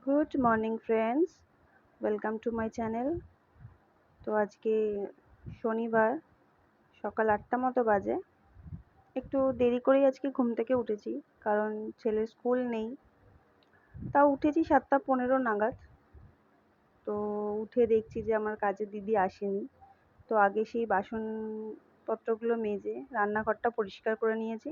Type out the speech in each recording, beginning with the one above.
Good morning friends, welcome to my channel. তো আজকে শনিবার সকাল 8টা মতো বাজে। একটু দেরি করেই আজকে ঘুম থেকে উঠেছি, কারণ ছেলের স্কুল নেই। তাও উঠেছি 7টা 15 নাগাদ। তো উঠে দেখছি যে আমার কাজের দিদি আসেনি। তো আগে সেই বাসনপত্রগুলো মেজে রান্নাঘরটা পরিষ্কার করে নিয়েছি।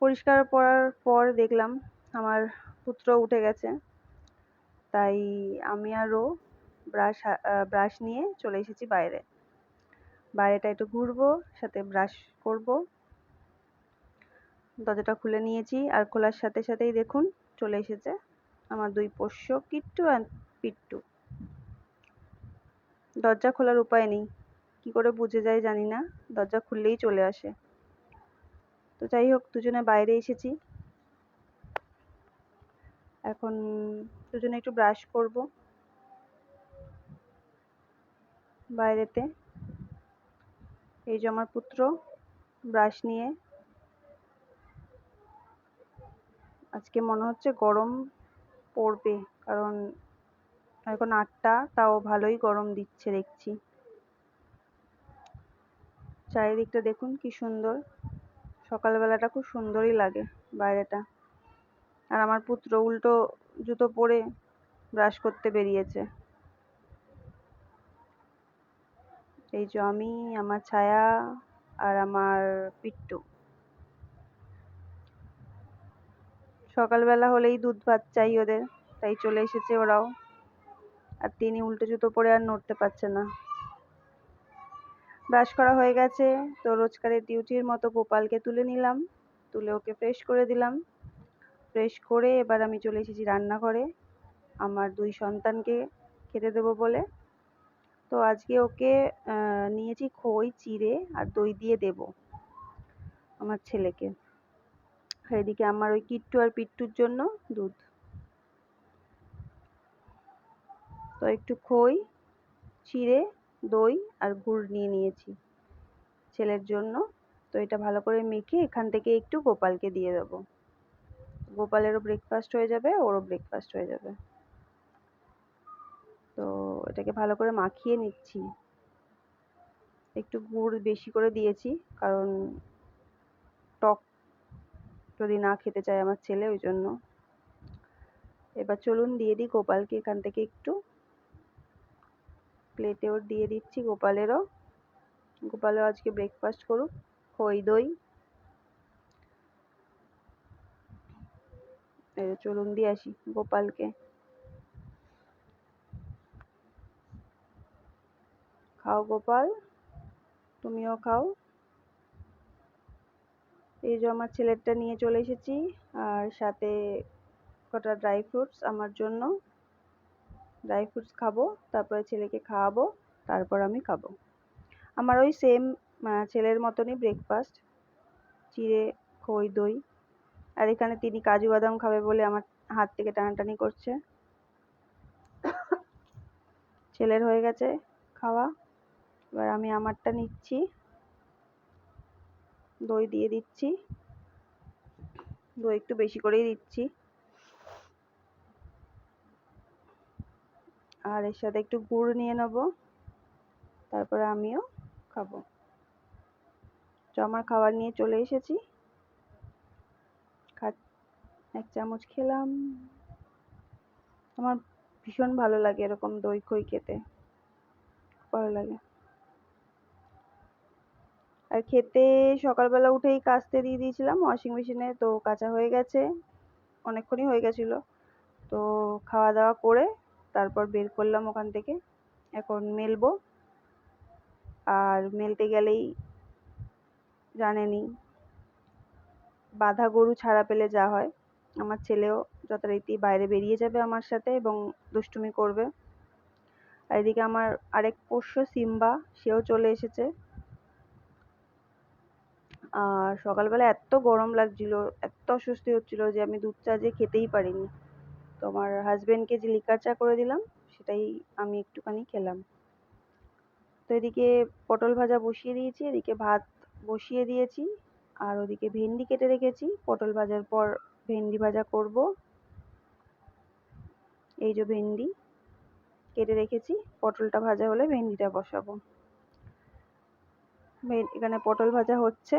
পরিষ্কার করার পর দেখলাম আমার পুত্র উঠে গেছে। তাই আমি আর ও ব্রাশ নিয়ে চলে এসেছি বাইরে। বাইরেটা একটু ঘুরবো, সাথে ব্রাশ করব। দরজাটা খুলে নিয়েছি, আর খোলার সাথে সাথেই দেখুন চলে এসেছে আমার দুই পোষ্য কিট্টু আর পিট্টু। দরজা খোলার উপায় নেই, কি করে বুঝে যায় জানি না, দরজা খুললেই চলে আসে। তো যাই হোক, দুজনে বাইরে এসেছি। এখন দুজনে একটু ব্রাশ করব বাইরেতে। এই যে আমার পুত্র ব্রাশ নিয়ে। আজকে মনে হচ্ছে গরম পড়বে, কারণ এখন 8টা, তাও ভালোই গরম দিচ্ছে দেখছি। চারিদিকটা দেখুন কি সুন্দর, সকালবেলাটা খুব সুন্দরই লাগে বাইরেটা। আর আমার পুত্র উল্টো জুতো পরে ব্রাশ করতে বেরিয়েছে। এই যে আমি, আমার ছায়া আর আমার পিট্টু। সকালবেলা হলেই দুধ ভাত চাই ওদের, তাই চলে এসেছে ওরাও। আর তিনি উল্টো জুতো পরে আর নড়তে পারছে না। ব্রাশ করা হয়ে গেছে, তো রোজকারের ডিউটির মতো গোপালকে তুলে নিলাম, তুলে ওকে ফ্রেশ করে দিলাম। ফ্রেশ করে এবার আমি চলে এসেছি রান্নাঘরে আমার দুই সন্তানকে খেতে দেবো বলে। তো আজকে ওকে নিয়েছি খই চিড়ে আর দই দিয়ে দেব আমার ছেলেকে। আর এদিকে আমার ওই কিট্টু আর পিট্টুর জন্য দুধ। তো একটু খই, চিড়ে, দই আর গুড় নিয়ে নিয়েছি ছেলের জন্য। তো এটা ভালো করে মেখে এখান থেকে একটু গোপালকে দিয়ে দেবো। গোপালেরও ব্রেকফাস্ট হয়ে যাবে, ওরও ব্রেকফাস্ট হয়ে যাবে। তো এটাকে ভালো করে মাখিয়ে নিচ্ছি। একটু গুড় বেশি করে দিয়েছি, কারণ টক যদি না খেতে চায় আমার ছেলে, ওই জন্য। এবার চলুন দিয়ে দিই গোপালকে এখান থেকে একটু। প্লেটে ওর দিয়ে দিচ্ছি গোপালেরও। গোপালও আজকে ব্রেকফাস্ট করুক, খই দই। চলুন দিয়ে আসি গোপালকে। খাও গোপাল, তুমিও খাও। এই যে আমার ছেলেরটা নিয়ে চলে এসেছি, আর সাথে কটা ড্রাই ফ্রুটস আমার জন্য। ড্রাই ফ্রুটস খাবো, তারপরে ছেলেকে খাওয়াবো, তারপর আমি খাবো। আমার ওই সেম ছেলের মতনই ব্রেকফাস্ট, চিড়ে, খই দই। আর এখানে তিনি কাজু বাদাম খাবে বলে আমার হাত থেকে টানাটানি করছে। ছেলের হয়ে গেছে খাওয়া, এবার আমি আমারটা নিচ্ছি। দই দিয়ে দিচ্ছি, দই একটু বেশি করেই দিচ্ছি। আর এর সাথে একটু গুড় নিয়ে নেবো, তারপরে আমিও খাবো। তো আমার খাবার নিয়ে চলে এসেছি, এক চামচ খেলাম। আমার ভীষণ ভালো লাগে এরকম দই খই খেতে, ভালো লাগে। আর খেতে সকালবেলা উঠেই কাচতে দিয়ে দিয়েছিলাম ওয়াশিং মেশিনে, তো কাচা হয়ে গেছে, অনেকক্ষণই হয়ে গেছিলো। তো খাওয়া দাওয়া করে তারপর বের করলাম ওখান থেকে। এখন মেলবো, আর মেলতে গেলেই জানেনই বাঁধা গরু ছাড়া পেলে যা হয়। আমার ছেলেও যথারীতি বাইরে বেরিয়ে যাবে আমার সাথে এবং দুষ্টুমি করবে। আর এদিকে আমার আরেক পোষ্য সিম্বা, সেও চলে এসেছে। আর সকালবেলা এত গরম লাগছিল, এত অস্বস্তি হচ্ছিল যে আমি দুধ চা যে খেতেই পারিনি। তো আমার হাজবেন্ডকে যে লিকার চা করে দিলাম, সেটাই আমি একটুখানি খেলাম। তো এদিকে পটল ভাজা বসিয়ে দিয়েছি, এদিকে ভাত বসিয়ে দিয়েছি। আর ওদিকে ভেন্ডি কেটে রেখেছি, পটল ভাজার পর ভেন্ডি ভাজা করব। এই যে ভেন্ডি কেটে রেখেছি, পটলটা ভাজা হলে ভেন্ডিটা বসাবো। এখানে পটল ভাজা হচ্ছে।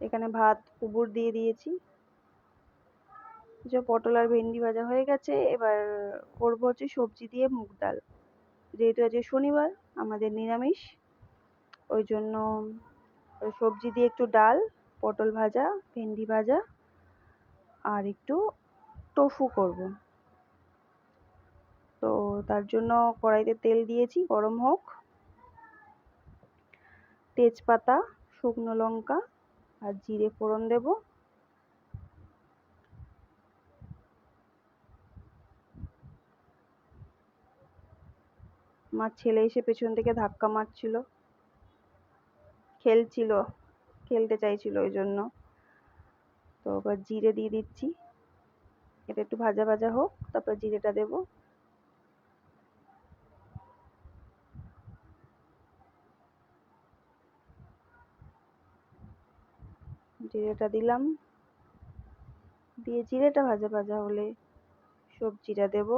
এখানে ভাত উবুর দিয়ে দিয়েছি। যে পটল আর ভেন্ডি ভাজা হয়ে গেছে, এবার করবো হচ্ছে সবজি দিয়ে মুগ ডাল। যেহেতু আজকে শনিবার, আমাদের নিরামিষ, ওই জন্য সবজি দিয়ে একটু ডাল, পটল ভাজা, ভেন্ডি ভাজা আর একটু টোফু করব। তো তার জন্য কড়াইতে তেল দিয়েছি, গরম হোক। তেজপাতা, শুকনো লঙ্কা আর জিরে ফোড়ন দেব। আমার ছেলে এসে পেছন থেকে ধাক্কা মারছিল, খেলতে চাইছিল, ওই জন্য। তো এবার জিরে দিয়ে দিচ্ছি, এটা একটু ভাজা ভাজা হোক, তারপর জিরেটা দেব। জিরেটা দিলাম, দিয়ে জিরেটা ভাজা ভাজা হলে সবজিটা দেব।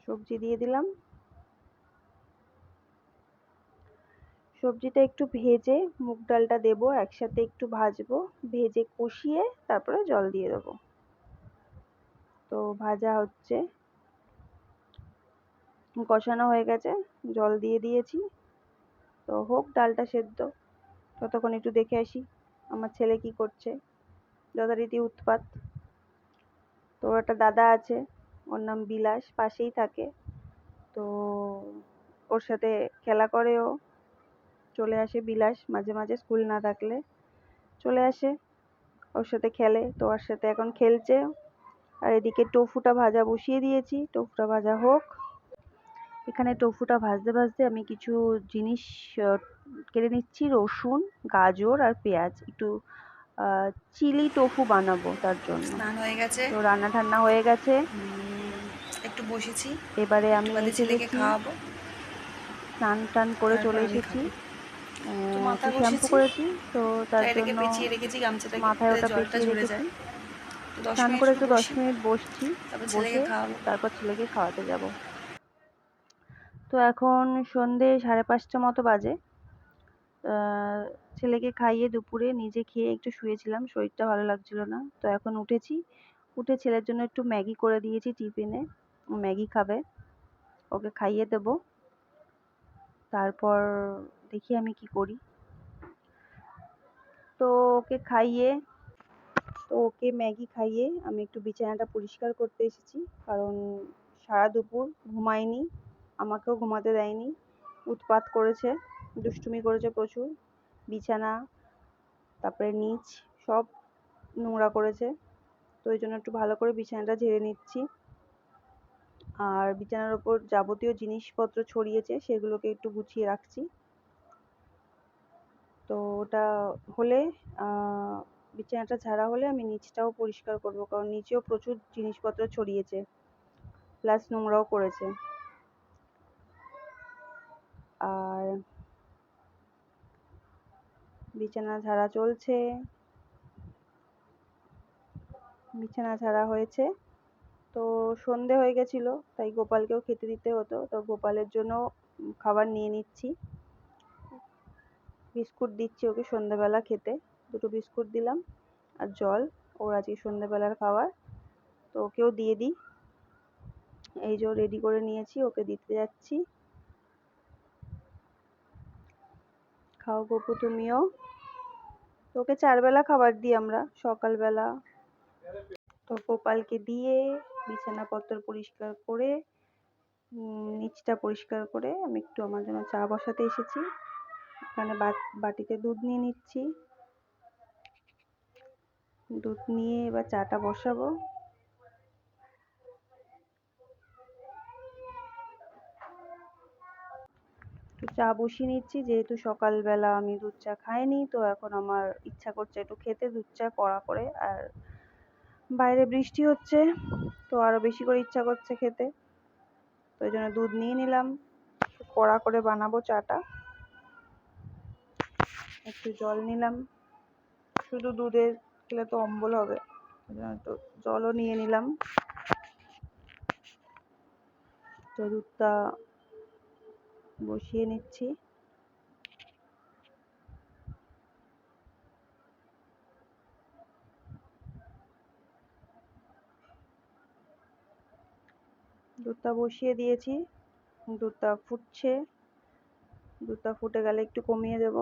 সবজি দিয়ে দিলাম। সবজিটা একটু ভেজে মুগ ডালটা দেব, একসাথে একটু ভাজবো, ভেজে কষিয়ে তারপরে জল দিয়ে দেবো। তো ভাজা হচ্ছে, কষানো হয়ে গেছে, জল দিয়ে দিয়েছি। তো হোক ডালটা সেদ্ধ, ততক্ষণ একটু দেখে আসি আমার ছেলে কি করছে। যথারীতি উৎপাত। তো ওর একটা দাদা আছে, ওর নাম বিলাস, পাশেই থাকে। তো ওর সাথে খেলা করে ও। চলে আসে বিলাস মাঝে মাঝে, স্কুল না থাকলে চলে আসে, ওর সাথে খেলে। তো ওর সাথে এখন খেলছে। আর এদিকে টোফুটা ভাজা বসিয়ে দিয়েছি, টোফুটা ভাজা হোক। এখানে টোফুটা ভাজতে ভাজতে আমি কিছু জিনিস কেটে নিচ্ছি, রসুন, গাজর আর পেঁয়াজ। একটু চিলি টোফু বানাবো, তার জন্য। স্নান হয়ে গেছে, তো রান্না ঠান্না হয়ে গেছে, একটু বসেছি, এবারে একটু আমি বাদে এসে ছেলেকে গেছি, খাওয়াবো, স্নান টান করে তারপর চলে আমি এসেছি। খাবো। তো মাথা একটু শ্যাম্পু ঘষেছি, করেছি, তো তার শাড়িটাকে জন্য পেঁচিয়ে রেখেছি গামছাটাকে, মাথায় যাতে ওটা জলটা পেঁচিয়ে ঝরে রেখেছি। যায়। তো 10 স্নান মিনিট করে একটু একটু 10 বসি, মিনিট বসছি, তারপর ছেলেকে বসে খাওয়াবো। তারপর ছেলেকে খাওয়াতে যাব। তো এখন সন্ধে 5:30 মতো বাজে। ছেলেকে খাইয়ে দুপুরে নিজে খেয়ে একটু শুয়েছিলাম, শরীরটা ভালো লাগছিল না। তো এখন উঠেছি, উঠে ছেলের জন্য একটু ম্যাগি করে দিয়েছি টিফিনে, ম্যাগি খাবে, ওকে খাইয়ে দেব। তারপর দেখি আমি কি করি। তো ওকে খাইয়ে, ওকে ম্যাগি খাইয়ে আমি একটু বিছানাটা পরিষ্কার করতে এসেছি, কারণ সারা দুপুর ঘুমায়নি, আমাকেও ঘুমাতে দেয়নি, উৎপাত করেছে, দুষ্টুমি করেছে প্রচুর। বিছানা, তারপরে নিচ সব নোংরা করেছে। তো ওই জন্য একটু ভালো করে বিছানাটা ঝেড়ে নিচ্ছি। আর বিছানার ওপর যাবতীয় জিনিসপত্র ছড়িয়েছে, সেগুলোকে একটু গুছিয়ে রাখছি। তো ওটা হলে বিছানাটা ঝাড়া হলে আমি নিচটাও পরিষ্কার করব, কারণ নিচেও প্রচুর জিনিসপত্র ছড়িয়েছে, প্লাস নোংরাও করেছে। আর বিছানা ঝাড়া চলছে, বিছানা ঝাড়া হয়েছে। তো সন্ধে হয়ে গেছিলো, তাই গোপালকেও খেতে দিতে হতো। তো গোপালের জন্য খাবার নিয়ে নিচ্ছি, বিস্কুট দিচ্ছি ওকে সন্ধ্যেবেলা খেতে। দুটো বিস্কুট দিলাম আর জল, ওর আজকে সন্ধ্যেবেলার খাবার। তো ওকেও দিয়ে দিই। এই যে রেডি করে নিয়েছি, ওকে দিতে যাচ্ছি। খাও গপু তুমিও। তো ওকে 4 বেলা খাবার দিই আমরা, সকালবেলা। তো গোপালকে দিয়ে বিছানাপত্র পরিষ্কার করে, নিচটা পরিষ্কার করে আমি একটু আমার জন্য চা বসাতে এসেছি। এখানে বাটিতে দুধ নিয়ে নিচ্ছি, দুধ নিয়ে এবার চাটা বসাবো। একটু চা বসিয়ে নিচ্ছি, যেহেতু সকালবেলা আমি দুধ চা খাইনি, তো এখন আমার ইচ্ছা করছে একটু খেতে দুধ চা কড়া করে। আর বাইরে বৃষ্টি হচ্ছে, তো আরো বেশি করে ইচ্ছা করছে খেতে, তো ওই জন্য দুধ নিয়ে নিলাম। কড়া করে বানাবো চাটা। একটু জল নিলাম, শুধু দুধে খেলে তো অম্বল হবে, ওই জন্য একটু জলও নিয়ে নিলাম। তো দুধটা বসিয়ে নিচ্ছি। দুধটা বসিয়ে দিয়েছি, দুধটা ফুটছে। দুধটা ফুটে গেলে একটু কমিয়ে দেব।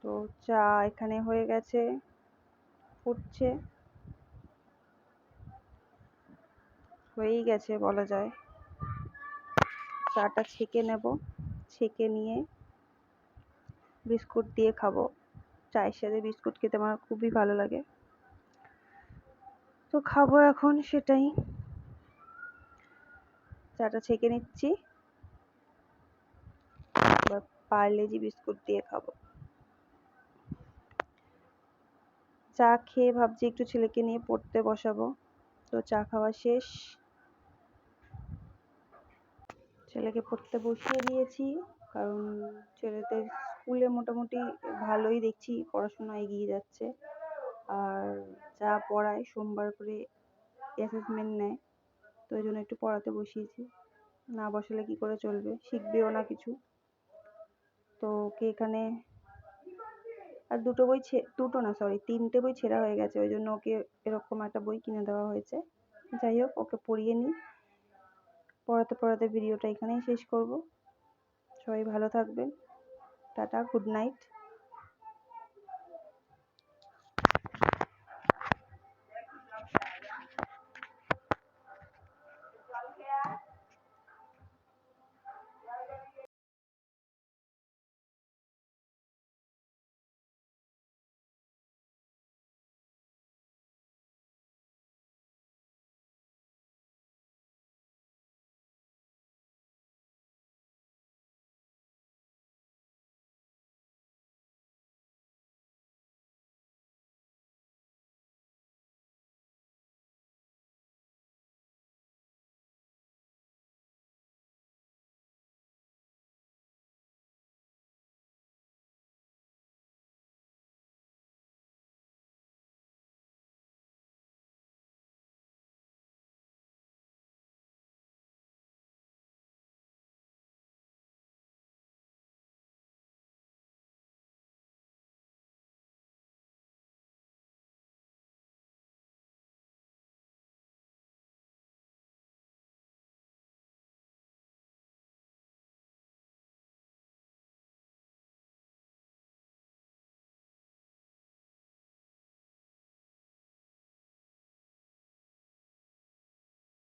তো চা এখানে হয়ে গেছে, ফুটছে, হয়েই গেছে বলা যায়। চাটা ছেঁকে নেব, ছেঁকে নিয়ে বিস্কুট দিয়ে খাবো। চায়ের সাথে বিস্কুট খেতে আমার খুবই ভালো লাগে, তো খাবো এখন সেটাই। চাটা ছেঁকে নিচ্ছি, এবার পার্লেজি বিস্কুট দিয়ে খাবো। চা খেয়ে ভাবছি একটু ছেলেকে নিয়ে পড়তে বসাবো। তো চা খাওয়া শেষ, ছেলেকে পড়তে বসিয়ে দিয়েছি, কারণ ছেলেদের স্কুলে মোটামুটি ভালোই দেখছি পড়াশোনা এগিয়ে যাচ্ছে। আর যা পড়ায় সোমবার করে অ্যাসেসমেন্ট নেয়, তো ওই জন্য একটু পড়াতে বসিয়েছি। না বসালে কি করে চলবে, শিখবেও না কিছু। তো ওকে এখানে আর দুটো না সরি 3টে বই ছেঁড়া হয়ে গেছে, ওই জন্য ওকে এরকম একটা বই কিনে দেওয়া হয়েছে। যাই হোক, ওকে পড়িয়ে নিই। পড়াতে পড়াতে ভিডিওটা এখানেই শেষ করব। সবাই ভালো থাকবেন, টাটা, গুড নাইট।